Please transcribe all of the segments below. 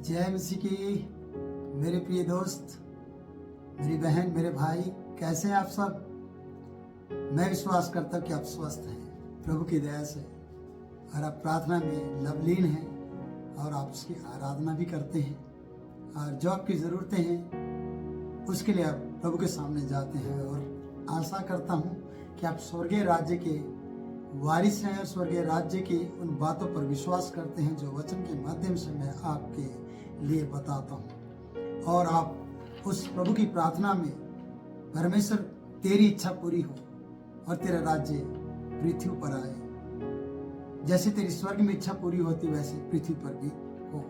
जय मसीह की। मेरे प्रिय दोस्त, मेरी बहन, मेरे भाई, कैसे हैं आप सब? मैं विश्वास करता हूँ कि आप स्वस्थ हैं प्रभु की दया से, और आप प्रार्थना में लवलीन हैं और आप उसकी आराधना भी करते हैं, और जो आपकी ज़रूरतें हैं उसके लिए आप प्रभु के सामने जाते हैं। और आशा करता हूँ कि आप स्वर्गीय राज्य के वारिस हैं और स्वर्गीय राज्य की उन बातों पर विश्वास करते हैं जो वचन के माध्यम से मैं आपके लिए बताता हूँ, और आप उस प्रभु की प्रार्थना में परमेश्वर तेरी इच्छा पूरी हो और तेरा राज्य पृथ्वी पर आए। जैसे तेरी स्वर्ग में इच्छा पूरी होती वैसे पृथ्वी पर भी हो,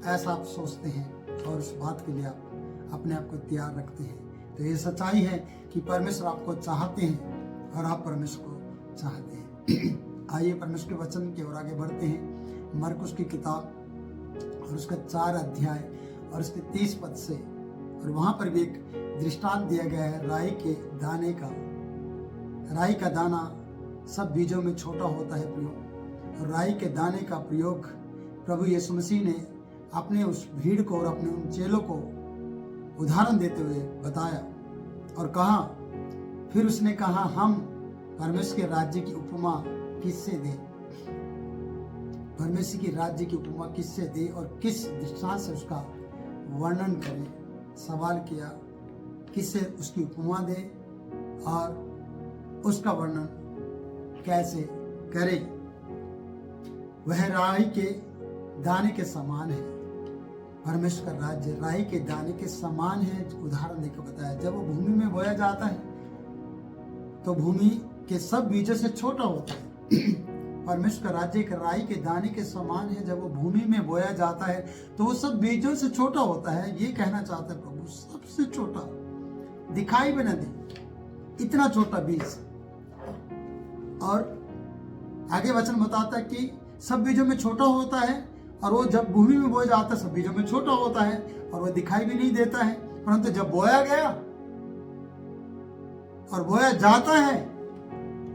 ऐसा आप सोचते हैं और उस बात के लिए आप अपने आप को तैयार रखते हैं। तो ये सच्चाई है कि परमेश्वर आपको चाहते हैं और आप परमेश्वर को चाहते हैं। आइए परमेश्वर के वचन की ओर आगे बढ़ते हैं। मरकुस की किताब और उसका 4 अध्याय और उसके 30 पद से, और वहां पर भी एक दृष्टांत दिया गया है राई के दाने का। राई का दाना सब बीजों में छोटा होता है प्रयोग, और राई के दाने का प्रयोग प्रभु यीशु मसीह ने अपने उस भीड़ को और अपने उन चेलों को उदाहरण देते हुए बताया और कहा, फिर उसने कहा, हम परमेश्वर के राज्य की उपमा किससे दें? परमेश्वर की राज्य की उपमा किससे दे और किस दृष्टांत से उसका वर्णन करें? सवाल किया, किससे उसकी उपमा दे और उसका वर्णन कैसे करें? वह राई के दाने के समान है। परमेश्वर का राज्य राई के दाने के समान है। उदाहरण देकर बताया, जब वो भूमि में बोया जाता है तो भूमि के सब बीजों से छोटा होता है। परमेश्वर का राज्य एक राई के दाने के समान है। जब वो भूमि में बोया जाता है तो वो सब बीजों से छोटा होता है। ये कहना चाहता है प्रभु, सबसे छोटा, दिखाई भी न दे इतना छोटा बीज। और आगे वचन बताता है कि सब बीजों में छोटा होता है, और वो जब भूमि में बोया जाता है सब बीजों में छोटा होता है और वो दिखाई भी नहीं देता है। परंतु जब बोया गया और बोया जाता है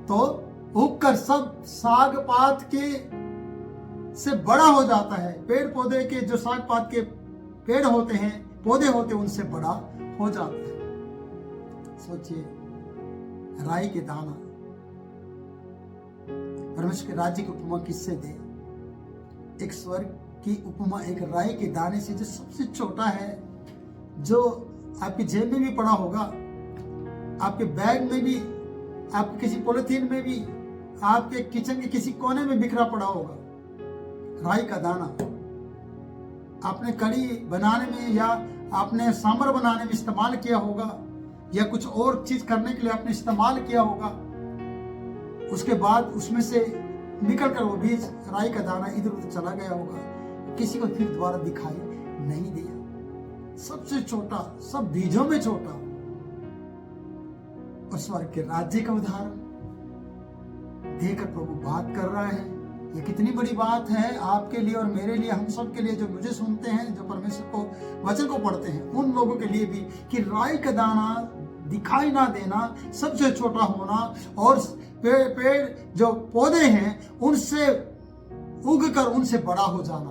तो उगकर सब साग पात के से बड़ा हो जाता है। पेड़ पौधे के जो साग पात के पेड़ होते हैं, पौधे होते हैं, उनसे बड़ा हो जाता है। सोचिए, राई के दाना, परमेश्वर के राज्य की उपमा किससे दे? एक स्वर्ग की उपमा एक राई के दाने से, जो सबसे छोटा है, जो आपकी जेब में भी पड़ा होगा, आपके बैग में भी, आपके किसी पॉलिथीन में भी, आपके किचन के किसी कोने में बिखरा पड़ा होगा। राई का दाना आपने कढ़ी बनाने में या आपने सांभर बनाने में इस्तेमाल किया होगा, या कुछ और चीज करने के लिए आपने इस्तेमाल किया होगा। उसके बाद उसमें से निकलकर वो बीज, राई का दाना इधर उधर चला गया होगा, किसी को फिर दोबारा दिखाई नहीं दिया। सबसे छोटा, सब बीजों में छोटा, और स्वर्ग के राज्य का उदाहरण देकर प्रभु बात कर रहा है। ये कितनी बड़ी बात है आपके लिए और मेरे लिए, हम सब के लिए, जो मुझे सुनते हैं, जो परमेश्वर को वचन को पढ़ते हैं, उन लोगों के लिए भी, कि राई का दाना दिखाई ना देना, सबसे छोटा होना, और पेड़ जो पौधे हैं उनसे उगकर उनसे बड़ा हो जाना।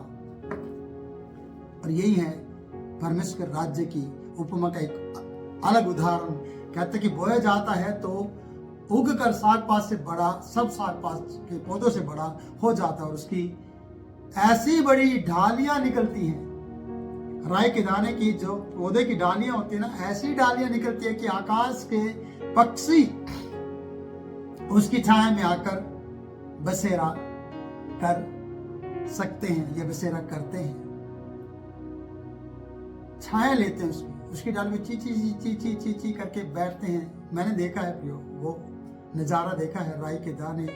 और यही है परमेश्वर के राज्य की उपमा का एक अलग उदाहरण। कहते कि बोया जाता है तो उगकर साग पात से बड़ा, सब साग पात के पौधों से बड़ा हो जाता है, और उसकी ऐसी बड़ी डालियां निकलती हैं। राई के दाने की जो पौधे की डालियां होती है ना, ऐसी डालियां निकलती है कि आकाश के पक्षी उसकी छाया में आकर बसेरा कर सकते हैं, या बसेरा करते हैं, छाया लेते हैं उसकी डाल में ची ची ची ची ची ची ची करके बैठते हैं। मैंने देखा है प्रियो, वो नज़ारा देखा है। राई के दाने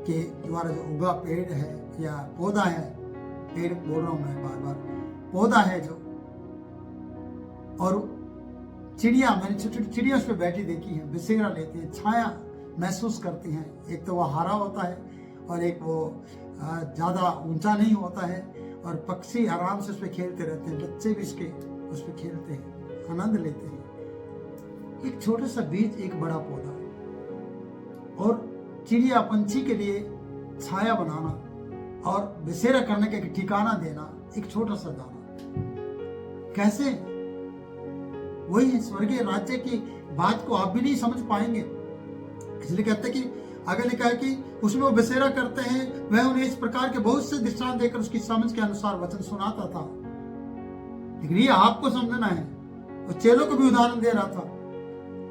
के द्वारा जो उगा पेड़ है या पौधा है, पेड़ बोल रहा हूँ मैं बार बार, पौधा है जो, और चिड़िया, मैंने छोटी छोटी चिड़िया उस पर बैठी देखी है, बसेरा लेती है, छाया महसूस करती हैं। एक तो वह हरा होता है और एक वो ज़्यादा ऊंचा नहीं होता है, और पक्षी आराम से उस पर खेलते रहते हैं, बच्चे भी उसके उस पर खेलते हैं, आनंद लेते हैं। एक छोटा सा बीज, एक बड़ा पौधा, और चिड़िया पंछी के लिए छाया बनाना और बसेरा करने का एक ठिकाना देना, एक छोटा सा दाना। कैसे? वही है, स्वर्गीय राज्य की बात को आप भी नहीं समझ पाएंगे। इसलिए कहते हैं कि आगे लिखा है कि उसमें वो बसेरा करते हैं, वह उन्हें इस प्रकार के बहुत से दृष्टांत देकर उसकी समझ के अनुसार वचन सुनाता था। लेकिन ये आपको समझना है, वो चेलों को भी उदाहरण दे रहा था,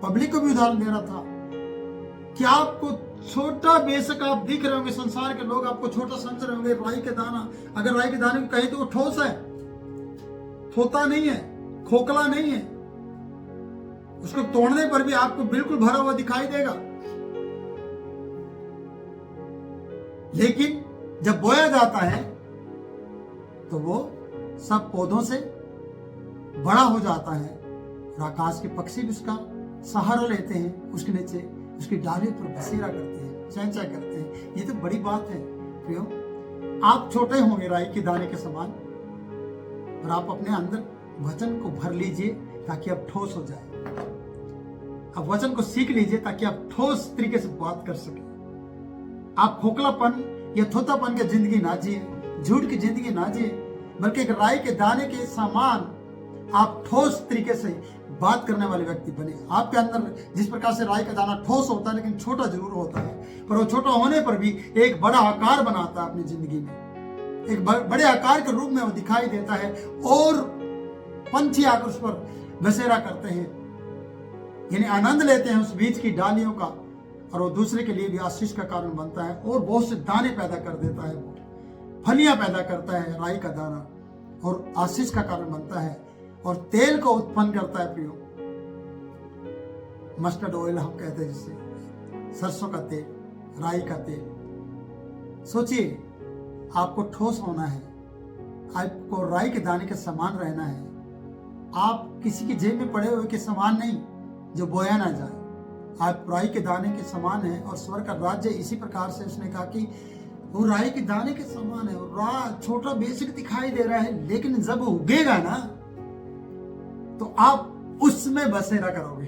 पब्लिक को भी उदाहरण दे रहा था कि आपको छोटा, बेशक आप दिख रहे होंगे, संसार के लोग आपको छोटा समझ रहे होंगे, राई के दाना, अगर राई के दाने को कहे तो वो ठोस है, थोता नहीं है, खोखला नहीं है, उसको तोड़ने पर भी आपको बिल्कुल भरा हुआ दिखाई देगा। लेकिन जब बोया जाता है तो वो सब पौधों से बड़ा हो जाता है और आकाश के पक्षी भी उसका सहारा लेते हैं, उसके नीचे उसकी डाली पर बसेरा करते हैं, चैंचा करते हैं। ये तो बड़ी बात है प्रियो। आप छोटे होंगे राई के दाने के समान, और आप अपने अंदर वचन को भर लीजिए ताकि आप ठोस हो जाए। आप वचन को सीख लीजिए ताकि आप ठोस तरीके से बात कर सके। आप खोखलापन या थोतापन की जिंदगी ना जिए, झूठ की जिंदगी ना जिए, बल्कि एक राई के दाने के समान आप ठोस तरीके से बात करने वाले व्यक्ति बने। आपके अंदर जिस प्रकार से राई का दाना ठोस होता है लेकिन छोटा जरूर होता है, पर वो छोटा होने पर भी एक बड़ा आकार बनाता है अपनी जिंदगी में, एक बड़े आकार के रूप में वो दिखाई देता है और पंछी आकर उस पर बसेरा करते हैं, यानी आनंद लेते हैं उस बीज की डालियों का, और वो दूसरे के लिए भी आशीष का कारण बनता है और बहुत से दाने पैदा कर देता है। वो फलियां पैदा करता है राई का दाना और आशीष का कारण बनता है और तेल को उत्पन्न करता है प्रियो। मस्टर्ड ऑयल हम कहते हैं जिसे, सरसों का तेल, राई का तेल। सोचिए, आपको ठोस होना है, आपको राई के दाने के समान रहना है। आप किसी की जेब में पड़े हुए के समान नहीं जो बोया ना जाए। आप राई के दाने के समान है और स्वर्ग का राज्य इसी प्रकार से उसने कहा कि वो राई के दाने के समान है। और छोटा बेसिक दिखाई दे रहा है, लेकिन जब उगेगा ना तो आप उसमें बसेरा करोगे,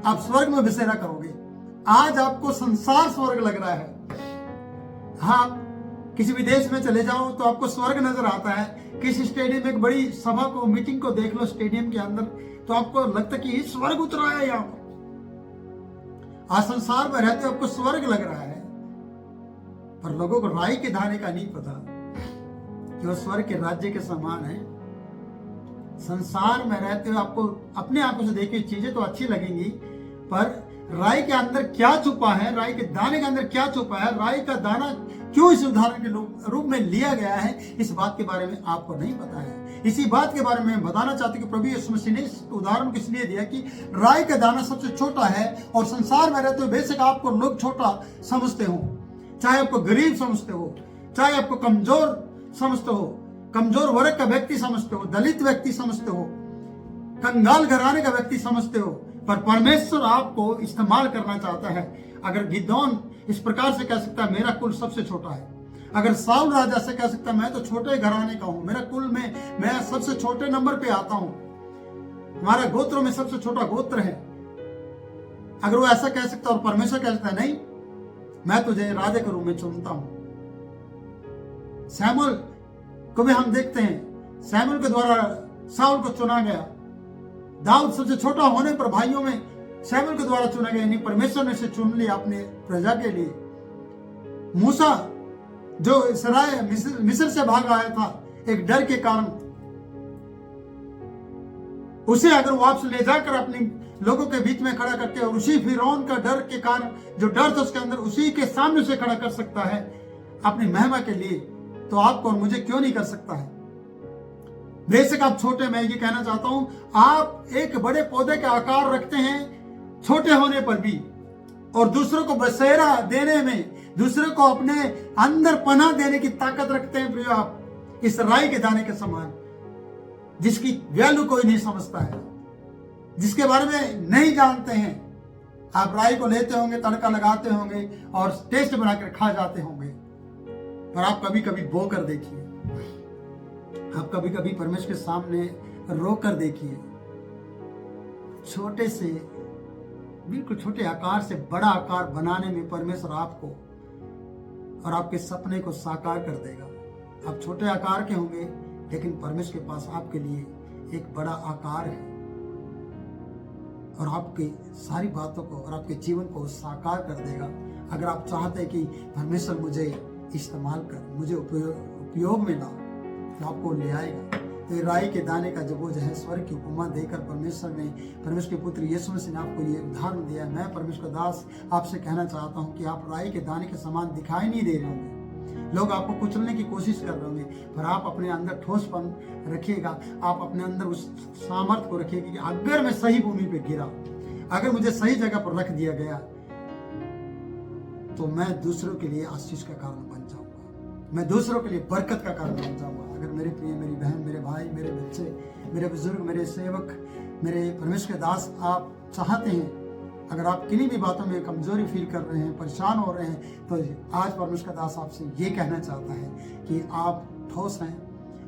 आप स्वर्ग में बसेरा करोगे। आज आपको संसार स्वर्ग लग रहा है। हाँ, किसी विदेश में चले जाओ तो आपको स्वर्ग नजर आता है। किसी स्टेडियम में एक बड़ी सभा को, मीटिंग को देख लो स्टेडियम के अंदर, तो आपको लगता है कि ये स्वर्ग उतरा है यहाँ पर। आज संसार में रहते आपको स्वर्ग लग रहा है, पर लोगों को राई के दाने का नहीं पता कि वो स्वर्ग के राज्य के समान है। संसार में रहते हुए आपको अपने आंखों से देखी चीजें तो अच्छी लगेंगी, पर राई के अंदर क्या छुपा है, राई के दाने के अंदर क्या छुपा है, राई का दाना क्यों इस उदाहरण के रूप में लिया गया है, इस बात के बारे में आपको नहीं पता है। इसी बात के बारे में बताना चाहते कि प्रभु यीशु मसीह ने इस उदाहरण को इसलिए दिया कि राई का दाना सबसे छोटा है और संसार में रहते हुए बेशक आपको लोग छोटा समझते हो, चाहे आपको गरीब समझते हो, चाहे आपको कमजोर समझते हो, कमजोर वर्ग का व्यक्ति समझते हो, दलित व्यक्ति समझते हो, कंगाल घराने का व्यक्ति समझते हो, पर परमेश्वर आपको इस्तेमाल करना चाहता है। अगर गिदोन इस प्रकार से कह सकता है मेरा कुल सबसे छोटा है, अगर साउल राजा से कह सकता है मैं तो छोटे घराने का हूं, मेरा कुल में मैं सबसे छोटे नंबर पे आता हूं, हमारा गोत्रों में सबसे छोटा गोत्र है, अगर वो ऐसा कह सकता और परमेश्वर कह सकता है नहीं, मैं तुझे राजा के रूप में चुनता हूं। सैमुअल को भी हम देखते हैं, सैमुअल के द्वारा साउल को चुना गया। दाऊद सबसे छोटा होने पर भाइयों में सैमुअल के द्वारा चुना गया, यानी परमेश्वर ने उसे चुन लिया अपने प्रजा के लिए। मूसा जो इसराइल मिस्र से भाग आया था एक डर के कारण, उसे अगर वापस ले जाकर अपने लोगों के बीच में खड़ा करके और उसी फिरौन का डर के कारण जो डर था उसके अंदर, उसी के सामने उसे खड़ा कर सकता है अपनी महिमा के लिए, तो आपको और मुझे क्यों नहीं कर सकता है। बेशक आप छोटे, मैं ये कहना चाहता हूं, आप एक बड़े पौधे के आकार रखते हैं छोटे होने पर भी, और दूसरों को बसेरा देने में, दूसरों को अपने अंदर पनाह देने की ताकत रखते हैं प्रियो। आप इस राई के दाने के समान, जिसकी वैल्यू कोई नहीं समझता है, जिसके बारे में नहीं जानते हैं। आप राई को लेते होंगे, तड़का लगाते होंगे और टेस्ट बनाकर खा जाते होंगे, पर आप कभी कभी बो कर देखिए, आप कभी कभी परमेश्वर के सामने रो कर देखिए। छोटे से, बिल्कुल छोटे आकार से बड़ा आकार बनाने में परमेश्वर आपको और आपके सपने को साकार कर देगा। आप छोटे आकार के होंगे लेकिन परमेश्वर के पास आपके लिए एक बड़ा आकार है और आपकी सारी बातों को और आपके जीवन को साकार कर देगा। अगर आप चाहते हैं कि परमेश्वर मुझे इस्तेमाल कर, मुझे उपयोग में ला, तो आपको ले आएगा। तो राई के दाने का जो बोझ है, स्वर्ग की उपमा देकर परमेश्वर के पुत्र यीशु मसीह ने आपको ये उदाहरण दिया। मैं परमेश्वर दास आपसे कहना चाहता हूँ कि आप राई के दाने के समान दिखाई नहीं दे रहे होंगे, लोग आपको कुचलने की कोशिश कर रहे होंगे, पर आप अपने अंदर ठोसपन रखिएगा, आप अपने अंदर उस सामर्थ्य को रखिएगा कि अगर मैं सही भूमि पे गिरा, अगर मुझे सही जगह पर रख दिया गया, तो मैं दूसरों के लिए आशीष का कारण बन जाऊंगा, मैं दूसरों के लिए बरकत का कारण बन जाऊंगा। अगर मेरे प्रिय, मेरी बहन, मेरे भाई, मेरे बच्चे, मेरे बुजुर्ग, मेरे सेवक, मेरे परमेश्वर के दास, आप चाहते हैं, अगर आप किन्हीं भी बातों में कमजोरी फील कर रहे हैं, परेशान हो रहे हैं, तो आज परमेश्वर का दास आपसे ये कहना चाहता है कि आप ठोस हैं,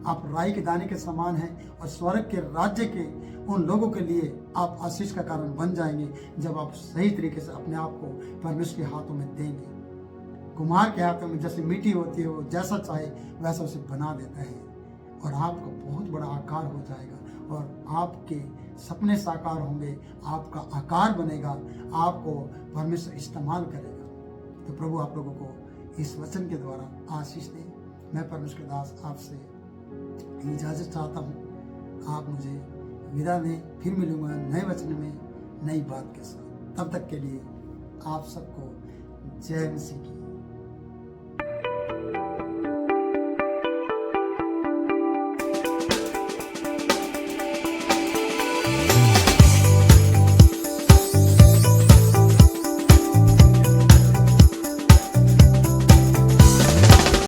आप राई के दाने के समान हैं और स्वर्ग के राज्य के उन लोगों के लिए आप आशीष का कारण बन जाएंगे जब आप सही तरीके से अपने आप को परमेश्वर के हाथों में देंगे। कुम्हार के हाथों में जैसे मिट्टी होती है, वो जैसा चाहे वैसा उसे बना देता है और आपका बहुत बड़ा आकार हो जाएगा और आपके सपने साकार होंगे, आपका आकार बनेगा, आपको परमेश्वर इस्तेमाल करेगा। तो प्रभु आप लोगों को इस वचन के द्वारा आशीष दे। मैं परमेश्वर के दास आपसे इजाजत चाहता हूँ, आप मुझे विदा दें। फिर मिलूंगा नए वचन में नई बात के साथ। तब तक के लिए आप सबको जय मसीह की।